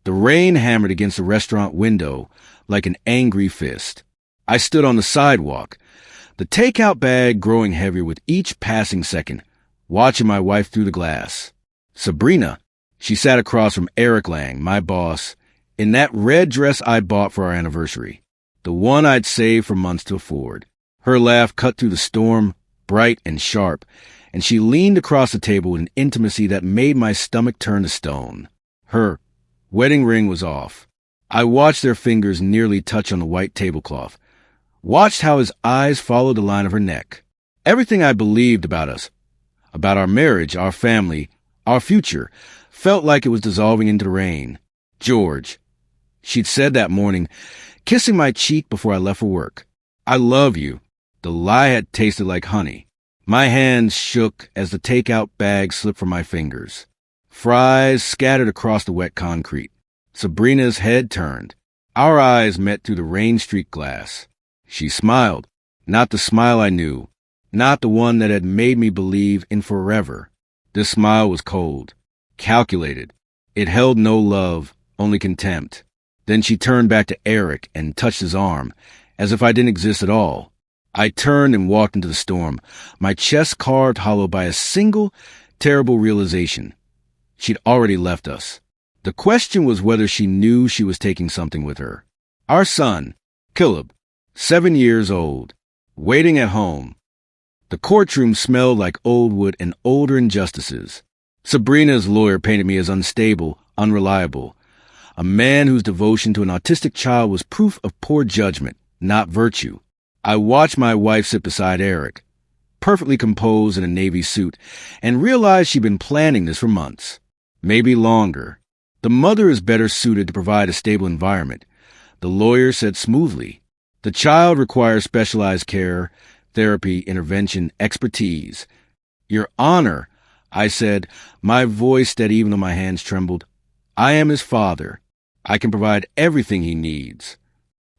The rain hammered against the restaurant window like an angry fist. I stood on the sidewalk, the takeout bag growing heavier with each passing second, watching my wife through the glass. Sabrina, she sat across from Eric Lang, my boss, in that red dress I bought for our anniversary, the one I'd saved for months to afford. Her laugh cut through the storm, bright and sharp, and she leaned across the table with an intimacy that made my stomach turn to stone. Her wedding ring was off. I watched their fingers nearly touch on the white tablecloth, watched how his eyes followed the line of her neck. Everything I believed about us, about our marriage, our family, our future, felt like it was dissolving into the rain. George, she'd said that morning, kissing my cheek before I left for work. I love you. The lie had tasted like honey. My hands shook as the takeout bag slipped from my fingers. Fries scattered across the wet concrete. Sabrina's head turned. Our eyes met through the rain-streaked glass. She smiled, not the smile I knew, not the one that had made me believe in forever. This smile was cold, calculated. It held no love, only contempt. Then she turned back to Eric and touched his arm, as if I didn't exist at all. I turned and walked into the storm, my chest carved hollow by a single, terrible realization. She'd already left us. The question was whether she knew she was taking something with her. Our son, Caleb, 7 years old, waiting at home. The courtroom smelled like old wood and older injustices. Sabrina's lawyer painted me as unstable, unreliable, a man whose devotion to an autistic child was proof of poor judgment, not virtue. I watched my wife sit beside Eric, perfectly composed in a navy suit, and realized she'd been planning this for months, maybe longer. The mother is better suited to provide a stable environment, the lawyer said smoothly. The child requires specialized care, therapy, intervention, expertise. Your Honor, I said, my voice steady even though my hands trembled. I am his father. I can provide everything he needs.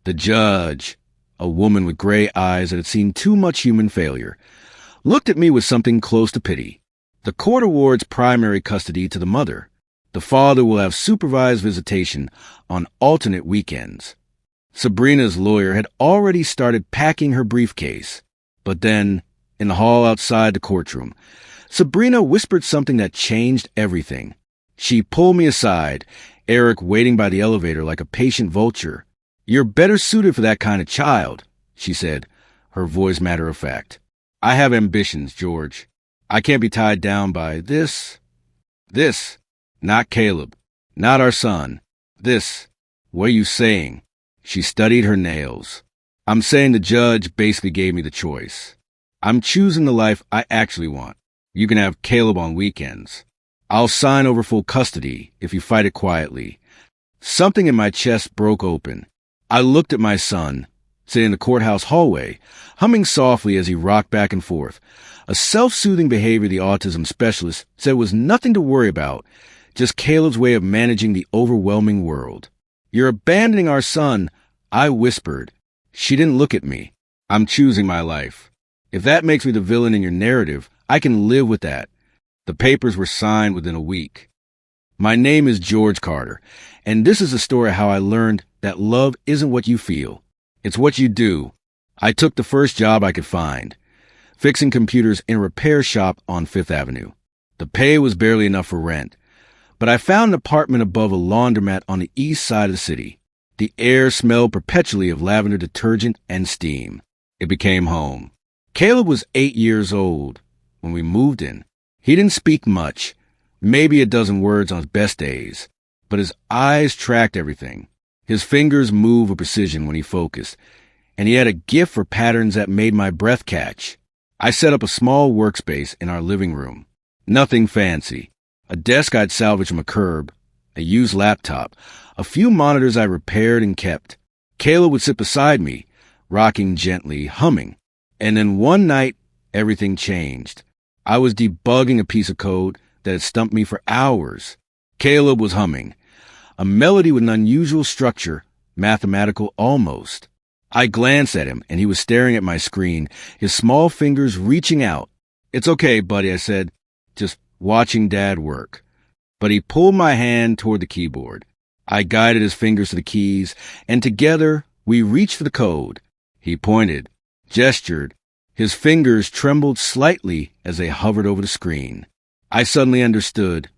The judge, a woman with gray eyes that had seen too much human failure, looked at me with something close to pity. The court awards primary custody to the mother. The father will have supervised visitation on alternate weekends. Sabrina's lawyer had already started packing her briefcase. But then, in the hall outside the courtroom, Sabrina whispered something that changed everything. She pulled me aside, Eric waiting by the elevator like a patient vulture. You're better suited for that kind of child, she said, her voice matter-of-fact. I have ambitions, George. I can't be tied down by this. Not Caleb. Not our son. This. What are you saying? She studied her nails. I'm saying the judge basically gave me the choice. I'm choosing the life I actually want. You can have Caleb on weekends. I'll sign over full custody if you fight it quietly. Something in my chest broke open. I looked at my son, sitting in the courthouse hallway, humming softly as he rocked back and forth. A self-soothing behavior the autism specialist said was nothing to worry about, just Caleb's way of managing the overwhelming world. You're abandoning our son, I whispered. She didn't look at me. I'm choosing my life. If that makes me the villain in your narrative, I can live with that. The papers were signed within a week. My name is George Carter, and this is the story of how I learned that love isn't what you feel. It's what you do. I took the first job I could find, fixing computers in a repair shop on Fifth Avenue. The pay was barely enough for rent, but I found an apartment above a laundromat on the east side of the city. The air smelled perpetually of lavender detergent and steam. It became home. Caleb was 8 years old when we moved in. He didn't speak much, maybe a dozen words on his best days, but his eyes tracked everything. His fingers moved with precision when he focused, and he had a gift for patterns that made my breath catch. I set up a small workspace in our living room. Nothing fancy. A desk I'd salvaged from a curb, a used laptop, a few monitors I repaired and kept. Caleb would sit beside me, rocking gently, humming. And then one night, everything changed. I was debugging a piece of code that had stumped me for hours. Caleb was humming, a melody with an unusual structure, mathematical almost. I glanced at him, and he was staring at my screen, his small fingers reaching out. It's okay, buddy, I said, just watching Dad work. But he pulled my hand toward the keyboard. I guided his fingers to the keys, and together we reached for the code. He pointed, gestured. His fingers trembled slightly as they hovered over the screen. I suddenly understood.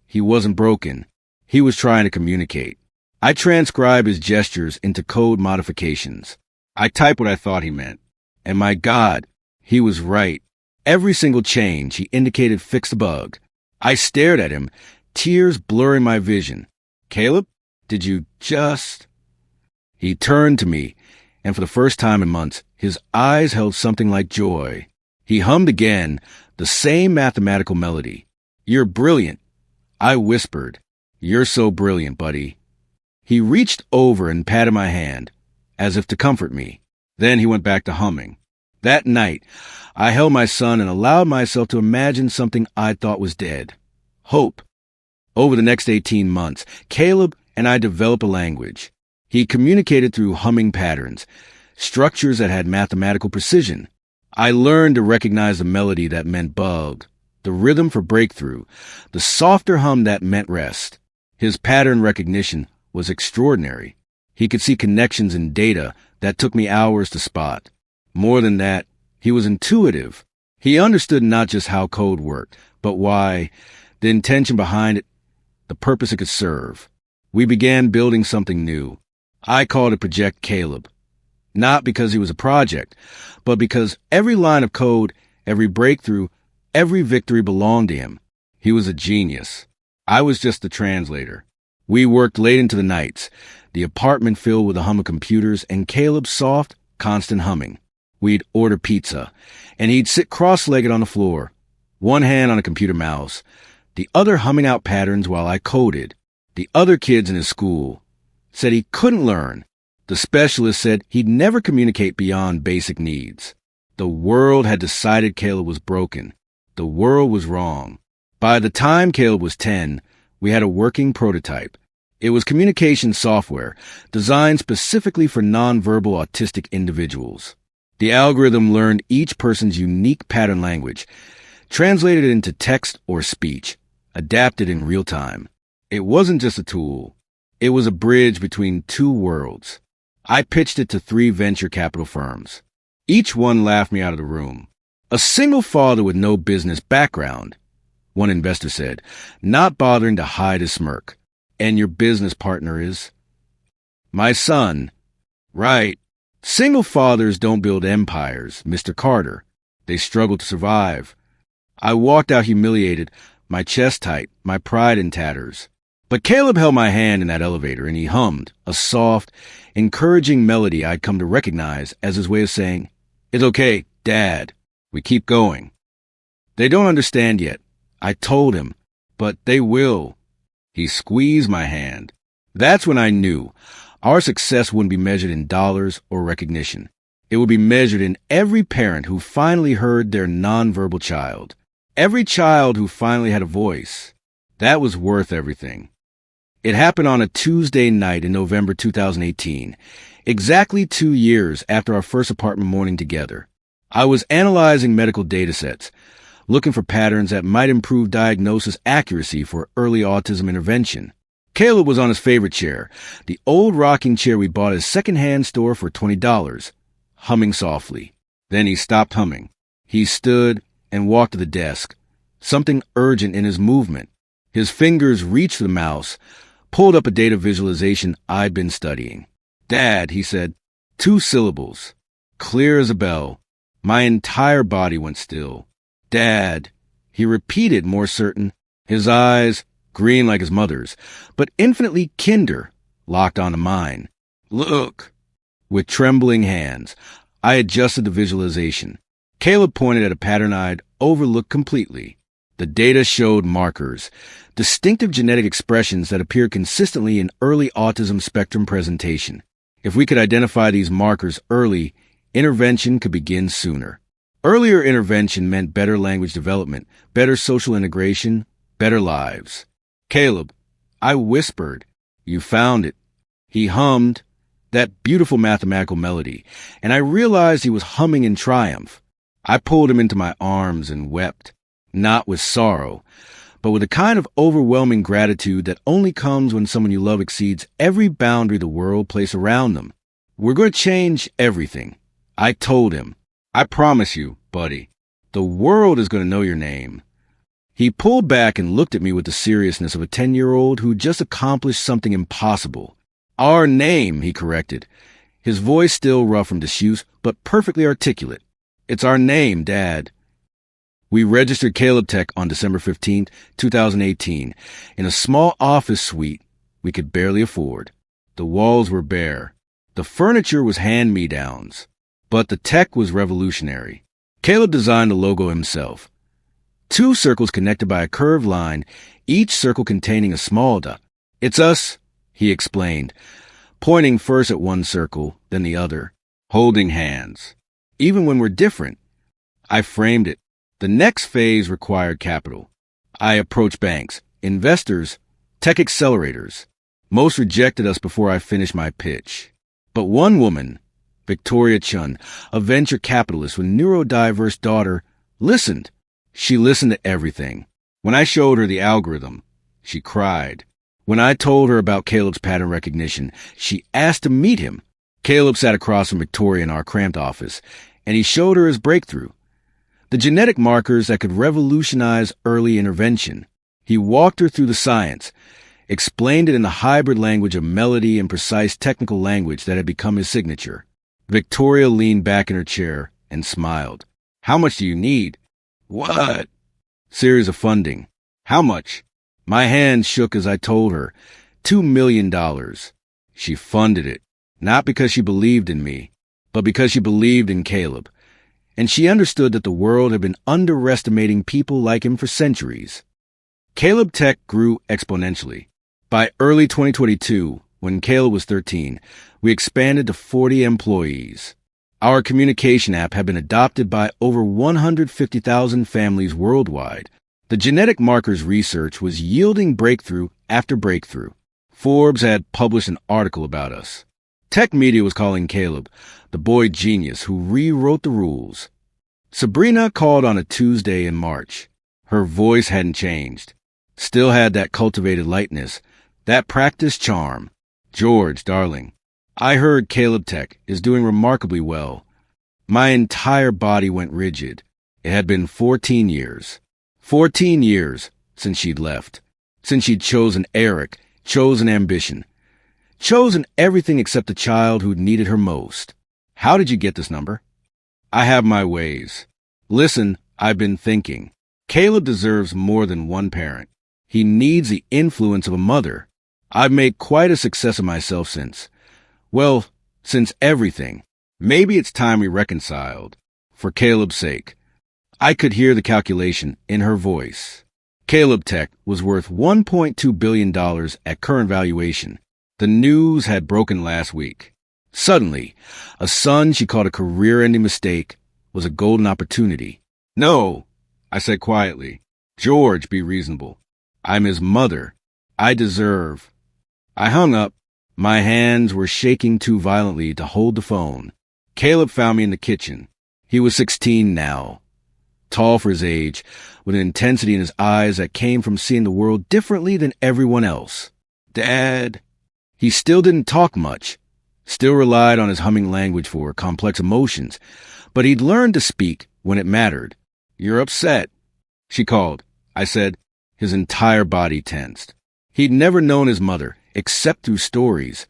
He wasn't broken. He was trying to communicate. I transcribed his gestures into code modifications. I typed what I thought he meant. And my God, he was right. Every single change he indicated fixed a bug. I stared at him, tears blurring my vision. Caleb, did you just... He turned to me, and for the first time in months, his eyes held something like joy. He hummed again, the same mathematical melody. You're brilliant. I whispered. You're so brilliant, buddy. He reached over and patted my hand, as if to comfort me. Then he went back to humming. That night, I held my son and allowed myself to imagine something I thought was dead. Hope. Over the next 18 months, Caleb and I developed a language. He communicated through humming patterns, structures that had mathematical precision. I learned to recognize the melody that meant bug, the rhythm for breakthrough, the softer hum that meant rest. His pattern recognition was extraordinary. He could see connections in data that took me hours to spot. More than that, he was intuitive. He understood not just how code worked, but why, the intention behind it, the purpose it could serve. We began building something new. I called it Project Caleb. Not because he was a project, but because every line of code, every breakthrough, every victory belonged to him. He was a genius. I was just the translator. We worked late into the nights, the apartment filled with a hum of computers and Caleb's soft, constant humming. We'd order pizza, and he'd sit cross-legged on the floor, one hand on a computer mouse, the other humming out patterns while I coded. The other kids in his school said he couldn't learn. The specialist said he'd never communicate beyond basic needs. The world had decided Caleb was broken. The world was wrong. By the time Caleb was 10, we had a working prototype. It was communication software designed specifically for nonverbal autistic individuals. The algorithm learned each person's unique pattern language, translated it into text or speech, adapted in real time. It wasn't just a tool. It was a bridge between two worlds. I pitched it to 3 venture capital firms. Each one laughed me out of the room. A single father with no business background, one investor said, not bothering to hide his smirk. And your business partner is? My son. Right. Single fathers don't build empires, Mr. Carter. They struggle to survive. I walked out humiliated, my chest tight, my pride in tatters. But Caleb held my hand in that elevator and he hummed, a soft, encouraging melody I'd come to recognize as his way of saying, "It's okay, Dad. We keep going." They don't understand yet. I told him, but they will. He squeezed my hand. That's when I knew our success wouldn't be measured in dollars or recognition. It would be measured in every parent who finally heard their nonverbal child. Every child who finally had a voice. That was worth everything. It happened on a Tuesday night in November 2018, exactly 2 years after our first apartment morning together. I was analyzing medical datasets, looking for patterns that might improve diagnosis accuracy for early autism intervention. Caleb was on his favorite chair, the old rocking chair we bought at a second-hand store for $20, humming softly. Then he stopped humming. He stood and walked to the desk, something urgent in his movement. His fingers reached for the mouse, pulled up a data visualization I'd been studying. "Dad," he said, 2 syllables, clear as a bell. My entire body went still. "Dad," he repeated, more certain, his eyes, green like his mother's, but infinitely kinder, locked onto mine. "Look." With trembling hands, I adjusted the visualization. Caleb pointed at a pattern I'd overlooked completely. The data showed markers, distinctive genetic expressions that appear consistently in early autism spectrum presentation. If we could identify these markers early, intervention could begin sooner. Earlier intervention meant better language development, better social integration, better lives. "Caleb," I whispered, "you found it." He hummed that beautiful mathematical melody, and I realized he was humming in triumph. I pulled him into my arms and wept, not with sorrow, but with a kind of overwhelming gratitude that only comes when someone you love exceeds every boundary the world places around them. We're going to change everything. I told him. I promise you, buddy, the world is going to know your name. He pulled back and looked at me with the seriousness of a 10-year-old who just accomplished something impossible. Our name, he corrected, his voice still rough from disuse, but perfectly articulate. It's our name, Dad. We registered Caleb Tech on December 15, 2018, in a small office suite we could barely afford. The walls were bare. The furniture was hand-me-downs. But the tech was revolutionary. Caleb designed the logo himself. 2 circles connected by a curved line, each circle containing a small dot. It's us, he explained, pointing first at one circle, then the other, holding hands. Even when we're different. I framed it. The next phase required capital. I approached banks, investors, tech accelerators. Most rejected us before I finished my pitch. But one woman, Victoria Chun, a venture capitalist with neurodiverse daughter, listened. She listened to everything. When I showed her the algorithm, she cried. When I told her about Caleb's pattern recognition, she asked to meet him. Caleb sat across from Victoria in our cramped office, and he showed her his breakthrough. The genetic markers that could revolutionize early intervention. He walked her through the science, explained it in the hybrid language of melody and precise technical language that had become his signature. Victoria leaned back in her chair and smiled. How much do you need? What? Series of funding. How much? My hand shook as I told her. $2 million. She funded it, not because she believed in me, but because she believed in Caleb. And she understood that the world had been underestimating people like him for centuries. Caleb Tech grew exponentially. By early 2022, when Caleb was 13, we expanded to 40 employees. Our communication app had been adopted by over 150,000 families worldwide. The genetic markers research was yielding breakthrough after breakthrough. Forbes had published an article about us. Tech media was calling Caleb the boy genius who rewrote the rules. Sabrina called on a Tuesday in March. Her voice hadn't changed. Still had that cultivated lightness, that practiced charm. George, darling, I heard Caleb Tech is doing remarkably well. My entire body went rigid. It had been 14 years. 14 years since she'd left. Since she'd chosen Eric, chosen ambition. Chosen everything except the child who needed her most. How did you get this number? I have my ways. Listen, I've been thinking. Caleb deserves more than one parent. He needs the influence of a mother. I've made quite a success of myself since everything. Maybe it's time we reconciled. For Caleb's sake. I could hear the calculation in her voice. Caleb Tech was worth $1.2 billion at current valuation. The news had broken last week. Suddenly, a son she called a career-ending mistake was a golden opportunity. No, I said quietly. George, be reasonable. I'm his mother. I deserve. I hung up. My hands were shaking too violently to hold the phone. Caleb found me in the kitchen. He was 16 now. Tall for his age, with an intensity in his eyes that came from seeing the world differently than everyone else. Dad. He still didn't talk much. Still relied on his humming language for complex emotions, but he'd learned to speak when it mattered. You're upset, she called. I said. His entire body tensed. He'd never known his mother, except through stories,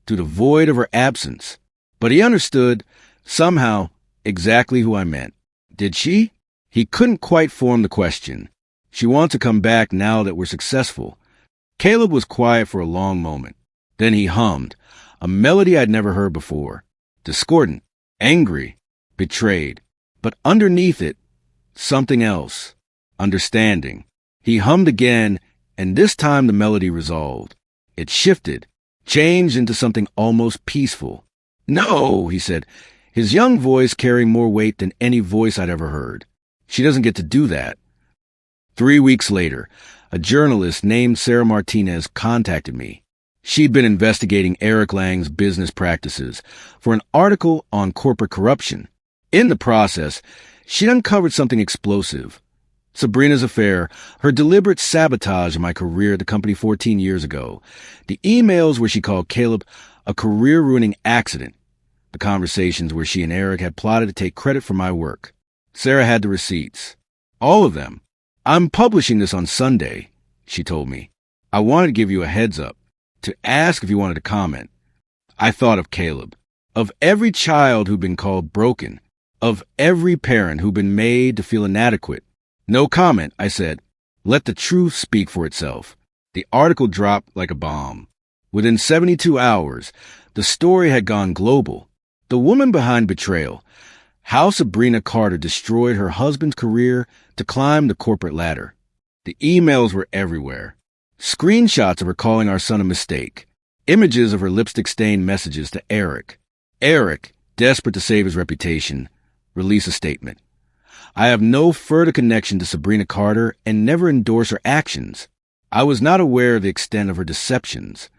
through the void of her absence. But he understood, somehow, exactly who I meant. Did she? He couldn't quite form the question. She wants to come back now that we're successful. Caleb was quiet for a long moment. Then he hummed, a melody I'd never heard before. Discordant, angry, betrayed. But underneath it, something else. Understanding. He hummed again, and this time the melody resolved. It shifted, changed into something almost peaceful. No, he said, his young voice carrying more weight than any voice I'd ever heard. She doesn't get to do that. 3 weeks later, a journalist named Sarah Martinez contacted me. She'd been investigating Eric Lang's business practices for an article on corporate corruption. In the process, she'd uncovered something explosive. Sabrina's affair, her deliberate sabotage of my career at the company 14 years ago, the emails where she called Caleb a career-ruining accident, the conversations where she and Eric had plotted to take credit for my work. Sarah had the receipts. All of them. "I'm publishing this on Sunday," she told me. "I wanted to give you a heads up, to ask if you wanted to comment." I thought of Caleb, of every child who'd been called broken, of every parent who'd been made to feel inadequate. "No comment," I said. "Let the truth speak for itself." The article dropped like a bomb. Within 72 hours, the story had gone global. The woman behind betrayal, how Sabrina Carter destroyed her husband's career to climb the corporate ladder. The emails were everywhere. Screenshots of her calling our son a mistake. Images of her lipstick-stained messages to Eric. Eric, desperate to save his reputation, released a statement. "I have no further connection to Sabrina Carter and never endorse her actions. I was not aware of the extent of her deceptions."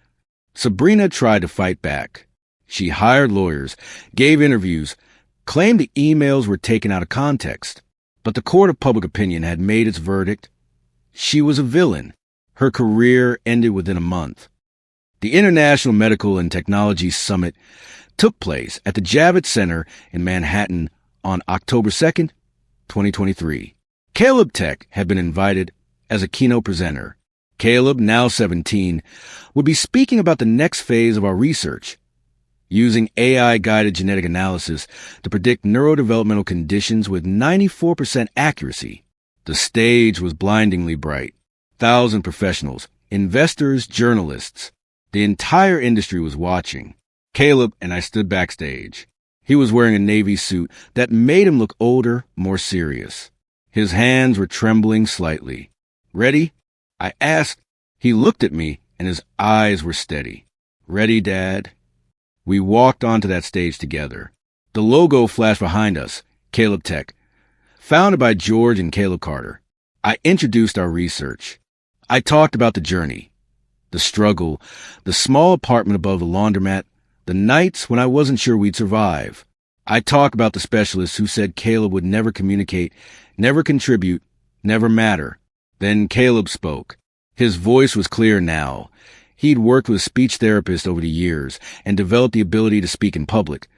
Sabrina tried to fight back. She hired lawyers, gave interviews, claimed the emails were taken out of context. But the court of public opinion had made its verdict. She was a villain. Her career ended within a month. The International Medical and Technology Summit took place at the Javits Center in Manhattan on October 2nd, 2023. Caleb Tech had been invited as a keynote presenter. Caleb, now 17, would be speaking about the next phase of our research, using AI-guided genetic analysis to predict neurodevelopmental conditions with 94% accuracy. The stage was blindingly bright. 1,000 professionals, investors, journalists. The entire industry was watching. Caleb and I stood backstage. He was wearing a navy suit that made him look older, more serious. His hands were trembling slightly. "Ready?" I asked. He looked at me, and his eyes were steady. "Ready, Dad?" We walked onto that stage together. The logo flashed behind us, Caleb Tech, founded by George and Caleb Carter. I introduced our research. I talked about the journey, the struggle, the small apartment above the laundromat, the nights when I wasn't sure we'd survive. I talked about the specialists who said Caleb would never communicate, never contribute, never matter. Then Caleb spoke. His voice was clear now. He'd worked with a speech therapist over the years and developed the ability to speak in public,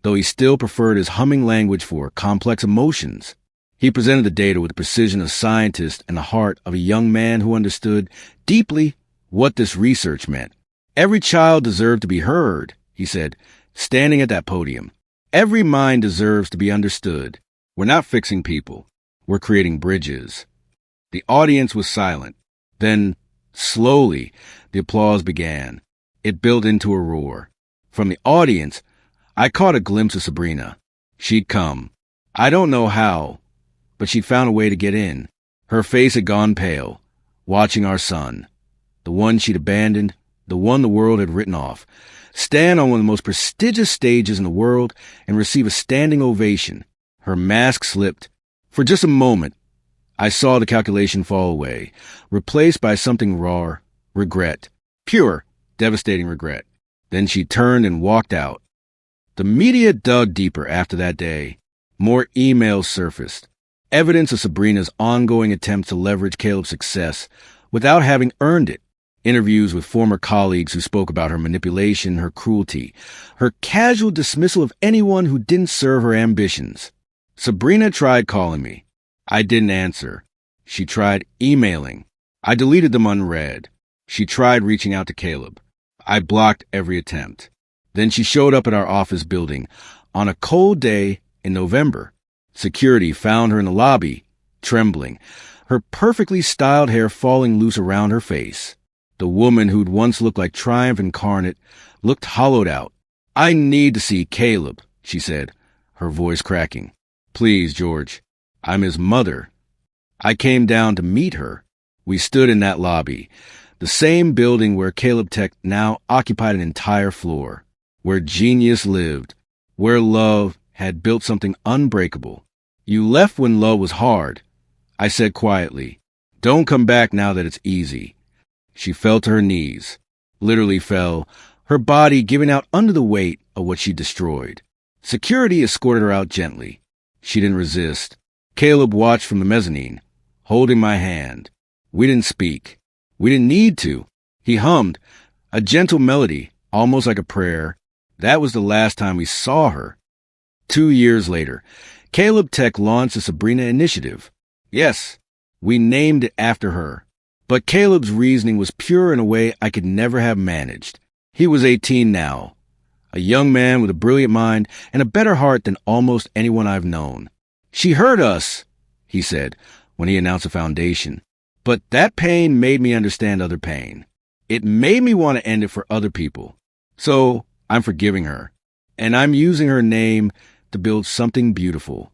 though he still preferred his humming language for complex emotions. He presented the data with the precision of a scientist and the heart of a young man who understood deeply what this research meant. "Every child deserved to be heard," he said, standing at that podium. "Every mind deserves to be understood. We're not fixing people. We're creating bridges." The audience was silent. Then, slowly, the applause began. It built into a roar. From the audience, I caught a glimpse of Sabrina. She'd come. I don't know how, but she'd found a way to get in. Her face had gone pale, watching our son, the one she'd abandoned, the one the world had written off, stand on one of the most prestigious stages in the world and receive a standing ovation. Her mask slipped. For just a moment, I saw the calculation fall away, replaced by something raw, regret. Pure, devastating regret. Then she turned and walked out. The media dug deeper after that day. More emails surfaced. Evidence of Sabrina's ongoing attempts to leverage Caleb's success without having earned it. Interviews with former colleagues who spoke about her manipulation, her cruelty, her casual dismissal of anyone who didn't serve her ambitions. Sabrina tried calling me. I didn't answer. She tried emailing. I deleted them unread. She tried reaching out to Caleb. I blocked every attempt. Then she showed up at our office building on a cold day in November. Security found her in the lobby, trembling, her perfectly styled hair falling loose around her face. The woman who'd once looked like triumph incarnate looked hollowed out. "I need to see Caleb," she said, her voice cracking. "Please, George. I'm his mother." I came down to meet her. We stood in that lobby, the same building where Caleb Tech now occupied an entire floor, where genius lived, where love had built something unbreakable. "You left when love was hard," I said quietly. "Don't come back now that it's easy." She fell to her knees, literally fell, her body giving out under the weight of what she destroyed. Security escorted her out gently. She didn't resist. Caleb watched from the mezzanine, holding my hand. We didn't speak. We didn't need to. He hummed, a gentle melody, almost like a prayer. That was the last time we saw her. 2 years later, Caleb Tech launched the Sabrina Initiative. Yes, we named it after her. But Caleb's reasoning was pure in a way I could never have managed. He was 18 now, a young man with a brilliant mind and a better heart than almost anyone I've known. She hurt us, he said when he announced the foundation. But that pain made me understand other pain. It made me want to end it for other people. So I'm forgiving her, and I'm using her name to build something beautiful.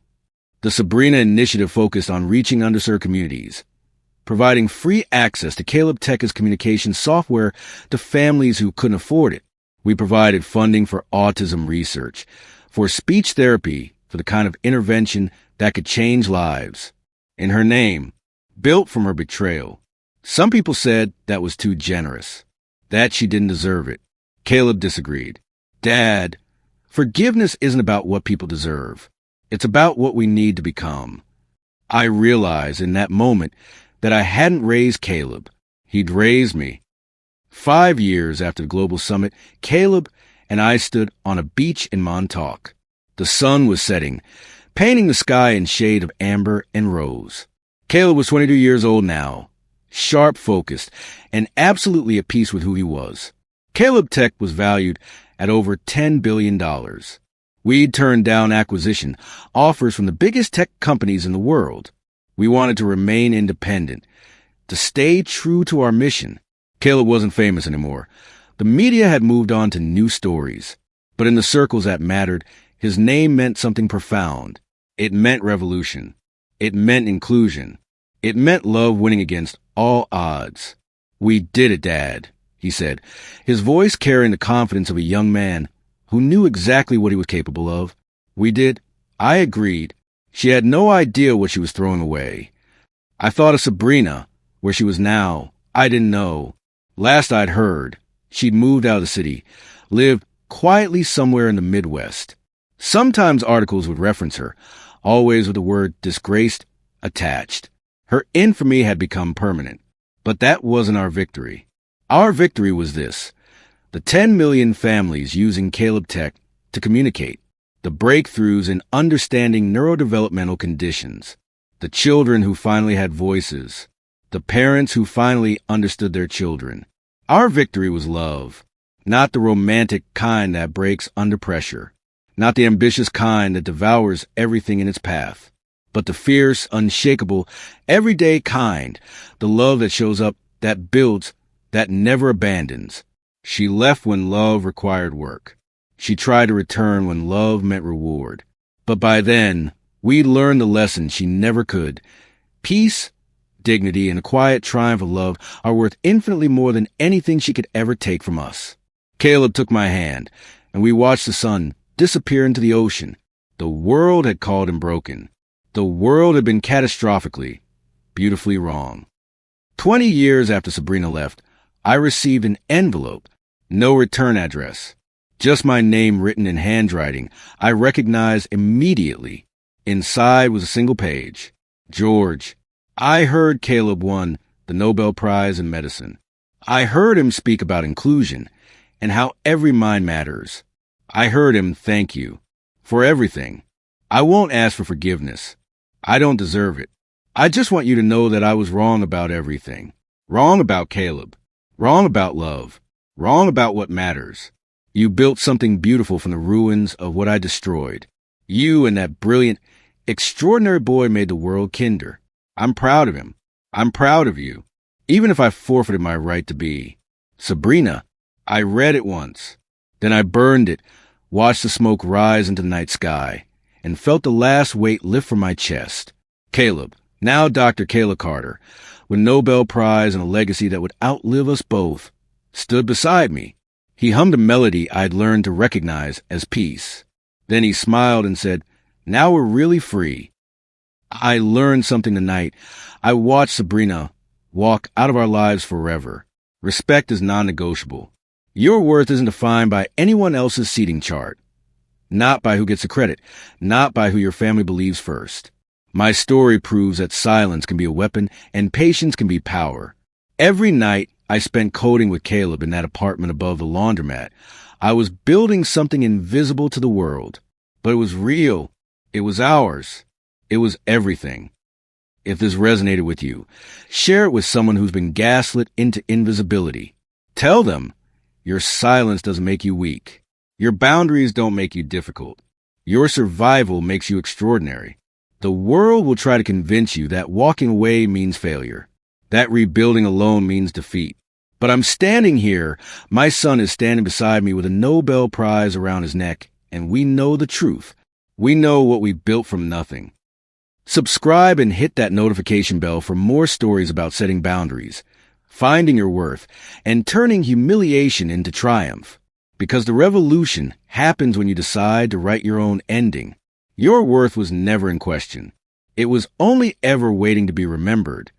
The Sabrina Initiative focused on reaching underserved communities, providing free access to Caleb Tech's communication software to families who couldn't afford it. We provided funding for autism research, for speech therapy, for the kind of intervention that could change lives. In her name, built from her betrayal. Some people said that was too generous, that she didn't deserve it. Caleb disagreed. Dad, forgiveness isn't about what people deserve. It's about what we need to become. I realized in that moment that I hadn't raised Caleb. He'd raised me. 5 years after the Global Summit, Caleb and I stood on a beach in Montauk. The sun was setting, painting the sky in shade of amber and rose. Caleb was 22 years old now, sharp focused, and absolutely at peace with who he was. Caleb Tech was valued at over $10 billion. We'd turned down acquisition offers from the biggest tech companies in the world. We wanted to remain independent, to stay true to our mission. Caleb wasn't famous anymore. The media had moved on to new stories. But in the circles that mattered, his name meant something profound. It meant revolution. It meant inclusion. It meant love winning against all odds. We did it, Dad, he said, his voice carrying the confidence of a young man who knew exactly what he was capable of. We did. I agreed. She had no idea what she was throwing away. I thought of Sabrina, where she was now. I didn't know. Last I'd heard, she'd moved out of the city, lived quietly somewhere in the Midwest. Sometimes articles would reference her, always with the word disgraced attached. Her infamy had become permanent. But that wasn't our victory. Our victory was this: the 10 million families using Caleb Tech to communicate, the breakthroughs in understanding neurodevelopmental conditions, the children who finally had voices, the parents who finally understood their children. Our victory was love, not the romantic kind that breaks under pressure, not the ambitious kind that devours everything in its path, but the fierce, unshakable, everyday kind, the love that shows up, that builds, that never abandons. She left when love required work. She tried to return when love meant reward. But by then, we'd learned the lesson she never could. Peace, dignity, and the quiet triumph of love are worth infinitely more than anything she could ever take from us. Caleb took my hand, and we watched the sun disappear into the ocean. The world had called him broken. The world had been catastrophically, beautifully wrong. 20 years after Sabrina left, I received an envelope, no return address, just my name written in handwriting I recognized immediately. Inside was a single page. George, I heard Caleb won the Nobel Prize in Medicine. I heard him speak about inclusion and how every mind matters. I heard him thank you for everything. I won't ask for forgiveness. I don't deserve it. I just want you to know that I was wrong about everything. Wrong about Caleb. Wrong about love. Wrong about what matters. You built something beautiful from the ruins of what I destroyed. You and that brilliant, extraordinary boy made the world kinder. I'm proud of him. I'm proud of you, even if I forfeited my right to be. Sabrina, I read it once. Then I burned it, watched the smoke rise into the night sky, and felt the last weight lift from my chest. Caleb, now Dr. Caleb Carter, with a Nobel Prize and a legacy that would outlive us both, stood beside me. He hummed a melody I'd learned to recognize as peace. Then he smiled and said, "Now we're really free." I learned something tonight. I watched Sabrina walk out of our lives forever. Respect is non-negotiable. Your worth isn't defined by anyone else's seating chart. Not by who gets the credit. Not by who your family believes first. My story proves that silence can be a weapon and patience can be power. Every night I spent coding with Caleb in that apartment above the laundromat. I was building something invisible to the world. But it was real. It was ours. It was everything. If this resonated with you, share it with someone who's been gaslit into invisibility. Tell them your silence doesn't make you weak. Your boundaries don't make you difficult. Your survival makes you extraordinary. The world will try to convince you that walking away means failure, that rebuilding alone means defeat. But I'm standing here. My son is standing beside me with a Nobel Prize around his neck, and we know the truth. We know what we built from nothing. Subscribe and hit that notification bell for more stories about setting boundaries, finding your worth, and turning humiliation into triumph. Because the revolution happens when you decide to write your own ending. Your worth was never in question. It was only ever waiting to be remembered.